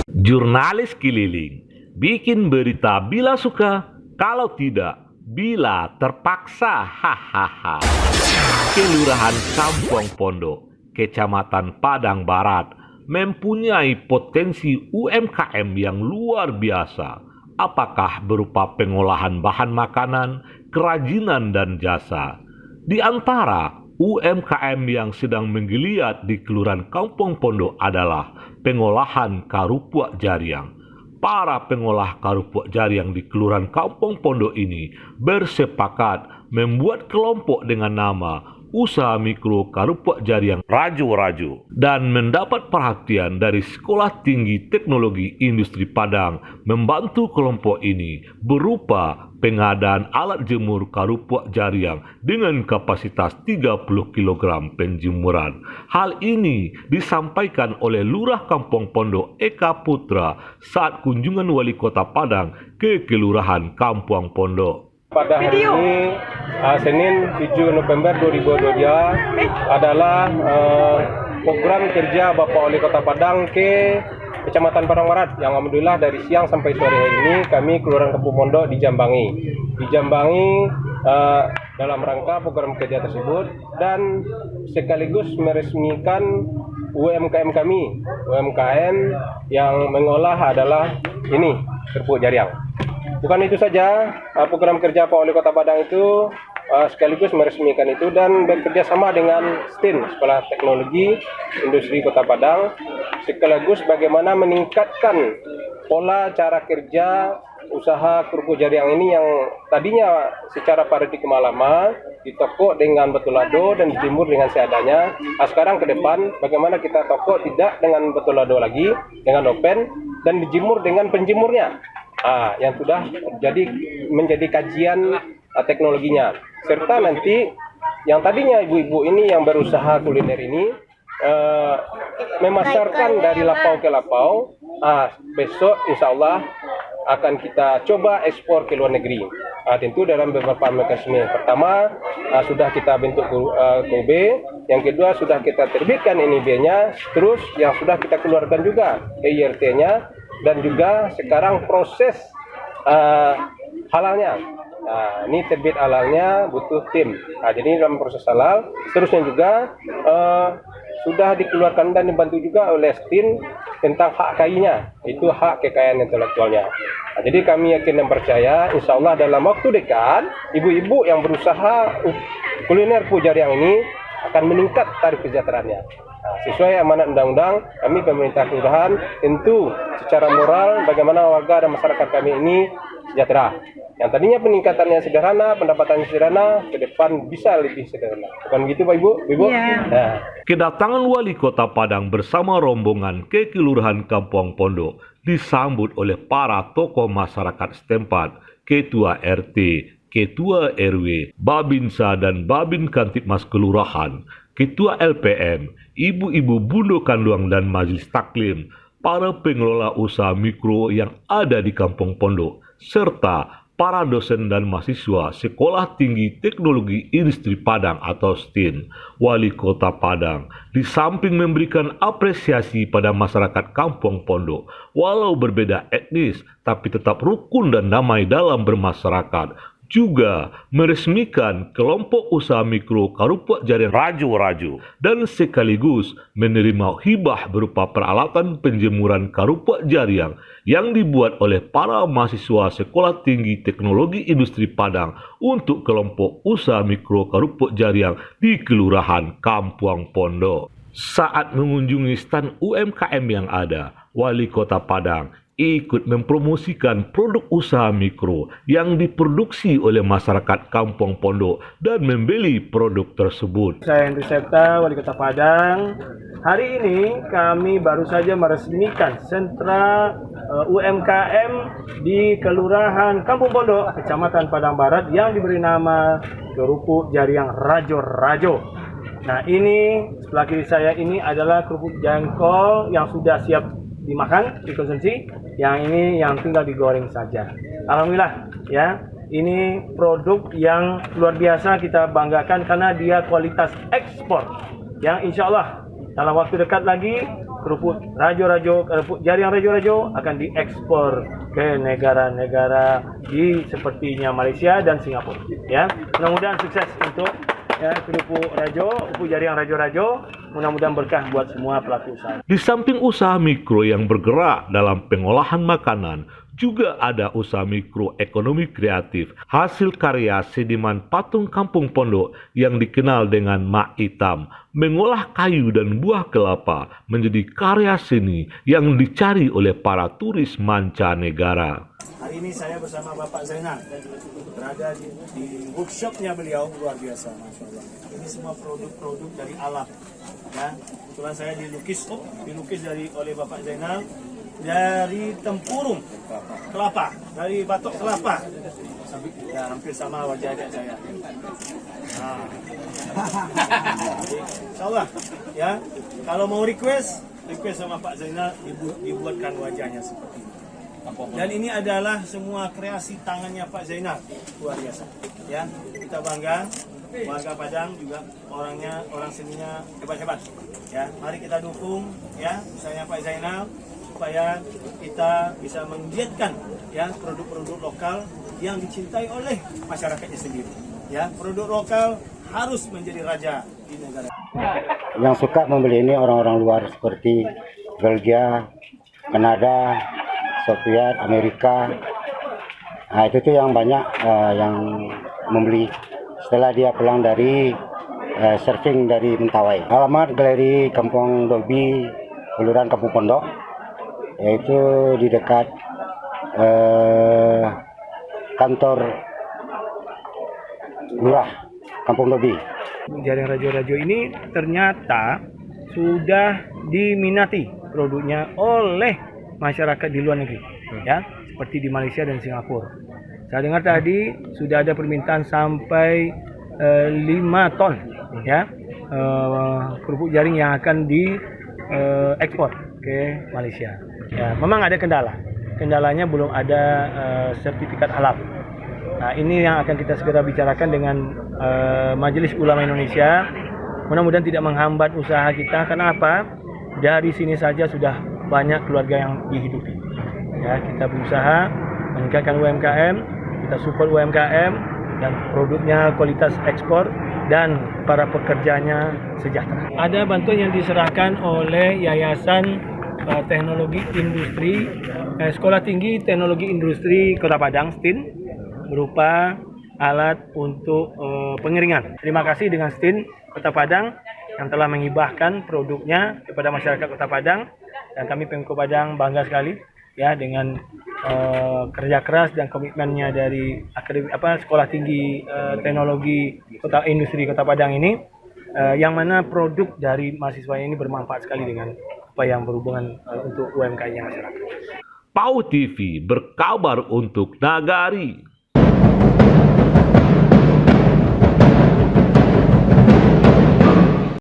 Jurnalis keliling, bikin berita bila suka, kalau tidak, bila terpaksa. Hahaha. Kelurahan Kampung Pondok, Kecamatan Padang Barat, mempunyai potensi UMKM yang luar biasa. Apakah berupa pengolahan bahan makanan, kerajinan, dan jasa. Di antara UMKM yang sedang menggeliat di Kelurahan Kampung Pondok adalah pengolahan karupuk jariang. Para pengolah karupuk jariang di Kelurahan Kampung Pondok ini bersepakat membuat kelompok dengan nama Usaha Mikro Karupuk Jariang Rajo-Rajo dan mendapat perhatian dari Sekolah Tinggi Teknologi Industri Padang membantu kelompok ini berupa pengadaan alat jemur karupuk jariang dengan kapasitas 30 kg penjemuran. Hal ini disampaikan oleh Lurah Kampung Pondok Eka Putra saat kunjungan Wali Kota Padang ke Kelurahan Kampung Pondok. Pada hari ini, Senin 7 November 2022 adalah program kerja Bapak Wali Kota Padang ke Kecamatan Padang Barat yang alhamdulillah dari siang sampai sore hari ini kami Kelurahan Kampung Pondok dijambangi dalam rangka program kerja tersebut dan sekaligus meresmikan UMKM kami, UMKM yang mengolah adalah ini kerupuk jariang. Bukan itu saja, program kerja Pak Wali Kota Padang itu sekaligus meresmikan itu dan bekerja sama dengan STIN, Sekolah Teknologi Industri Kota Padang, sekaligus bagaimana meningkatkan pola cara kerja usaha kerupuk jariang ini yang tadinya secara paradigma lama ditokok dengan betul lado dan dijemur dengan seadanya. Sekarang ke depan bagaimana kita tokok tidak dengan betul lado lagi, dengan open dan dijemur dengan penjemurnya. Yang sudah menjadi kajian teknologinya, serta nanti yang tadinya ibu-ibu ini yang berusaha kuliner ini memasarkan dari lapau ke lapau. Besok insya Allah akan kita coba ekspor ke luar negeri. Tentu dalam beberapa mekanisme. Pertama sudah kita bentuk KUB, yang kedua sudah kita terbitkan NIB-nya, terus yang sudah kita keluarkan juga EIRT-nya. Dan juga sekarang proses halalnya. Ini terbit halalnya butuh tim. Jadi dalam proses halal, seterusnya juga sudah dikeluarkan dan dibantu juga oleh STIN tentang hak KAI-nya, itu hak kekayaan intelektualnya. Jadi kami yakin dan percaya, insya Allah dalam waktu dekat, ibu-ibu yang berusaha kuliner kerupuk jariang ini akan meningkat tarif kesejahteraannya. Sesuai amanat undang-undang, kami pemerintah kelurahan tentu secara moral bagaimana warga dan masyarakat kami ini sejahtera. Yang tadinya peningkatannya sederhana, pendapatannya sederhana, ke depan bisa lebih sederhana. Bukan begitu Pak Ibu? Yeah. Kedatangan Wali Kota Padang bersama rombongan ke Kelurahan Kampung Pondok disambut oleh para tokoh masyarakat setempat, Ketua RT, Ketua RW, Babinsa dan Babin Kantipmas Kelurahan, Ketua LPM, ibu-ibu bundo kandung dan majelis taklim, para pengelola usaha mikro yang ada di Kampung Pondok, serta para dosen dan mahasiswa Sekolah Tinggi Teknologi Industri Padang atau STIN. Wali Kota Padang di samping memberikan apresiasi pada masyarakat Kampung Pondok, walau berbeda etnis tapi tetap rukun dan damai dalam bermasyarakat, juga meresmikan kelompok usaha mikro karupuk jariang Rajo-Rajo dan sekaligus menerima hibah berupa peralatan penjemuran karupuk jariang yang dibuat oleh para mahasiswa Sekolah Tinggi Teknologi Industri Padang untuk kelompok usaha mikro karupuk jariang di Kelurahan Kampung Pondok. Saat mengunjungi stan UMKM yang ada, Wali Kota Padang ikut mempromosikan produk usaha mikro yang diproduksi oleh masyarakat Kampung Pondok dan membeli produk tersebut. Saya Hendri Septa, Wali Kota Padang. Hari ini kami baru saja meresmikan sentra UMKM di Kelurahan Kampung Pondok, Kecamatan Padang Barat yang diberi nama Kerupuk Jariang Rajo-Rajo. Nah, ini sebelah kiri saya ini adalah kerupuk jengkol yang sudah siap dimakan, dikonsumsi. Yang ini yang tinggal digoreng saja. Alhamdulillah ya, ini produk yang luar biasa kita banggakan karena dia kualitas ekspor yang insya Allah dalam waktu dekat lagi kerupuk rajo-rajo, kerupuk jaring rajo-rajo akan diekspor ke negara-negara sepertinya Malaysia dan Singapura. Ya, mudah-mudahan sukses untuk kerupuk jaring rajo-rajo. Mudah-mudahan berkah buat semua pelaku usaha. Di samping usaha mikro yang bergerak dalam pengolahan makanan, juga ada usaha mikro ekonomi kreatif hasil karya seniman patung Kampung Pondok yang dikenal dengan Mak Itam, mengolah kayu dan buah kelapa menjadi karya seni yang dicari oleh para turis mancanegara. Hari ini saya bersama Bapak Zainal berada di workshopnya beliau, luar biasa, Masya Allah. Ini semua produk-produk dari alam. Ya, kebetulan saya dilukis oleh Bapak Zainal dari tempurung kelapa, dari batok kelapa. Ya, hampir sama wajah adik saya. Nah. Insyaallah ya, kalau mau request sama Pak Zainal dibuatkan wajahnya seperti ini. Dan ini adalah semua kreasi tangannya Pak Zainal, luar biasa. Ya, kita bangga, warga Padang juga orang seninya hebat-hebat. Ya, mari kita dukung ya usahanya Pak Zainal supaya kita bisa menggiatkan ya produk-produk lokal yang dicintai oleh masyarakatnya sendiri. Ya, produk lokal harus menjadi raja di negara. Yang suka membeli ini orang-orang luar seperti Belgia, Kanada, Soviet, Amerika. Nah, itu tuh yang banyak yang membeli setelah dia pulang dari surfing dari Mentawai. Alamat Galeri Kampung Dobi, Kelurahan Kampung Pondok, yaitu di dekat kantor Lurah Kampung Dobi. Jaring rajo-rajo ini ternyata sudah diminati produknya oleh masyarakat di luar negeri, ya, seperti di Malaysia dan Singapura. Saya dengar tadi sudah ada permintaan sampai 5 ton, ya, kerupuk jaring yang akan diekspor ke Malaysia. Ya, memang ada kendala. Kendalanya belum ada sertifikat halal. Nah, ini yang akan kita segera bicarakan dengan Majelis Ulama Indonesia. Mudah-mudahan tidak menghambat usaha kita. Karena apa? Dari sini saja sudah banyak keluarga yang dihidupi. Ya, kita berusaha meningkatkan UMKM, kita support UMKM dan produknya kualitas ekspor dan para pekerjanya sejahtera. Ada bantuan yang diserahkan oleh Yayasan Teknologi Industri Sekolah Tinggi Teknologi Industri Kota Padang (STIN) berupa alat untuk pengeringan. Terima kasih dengan STIN Kota Padang yang telah menghibahkan produknya kepada masyarakat Kota Padang, dan kami Pemko Padang bangga sekali ya dengan kerja keras dan komitmennya dari Sekolah Tinggi Teknologi Industri Kota Padang ini, yang mana produk dari mahasiswa ini bermanfaat sekali dengan apa yang berhubungan untuk UMKM masyarakat. PAU TV berkabar untuk Nagari.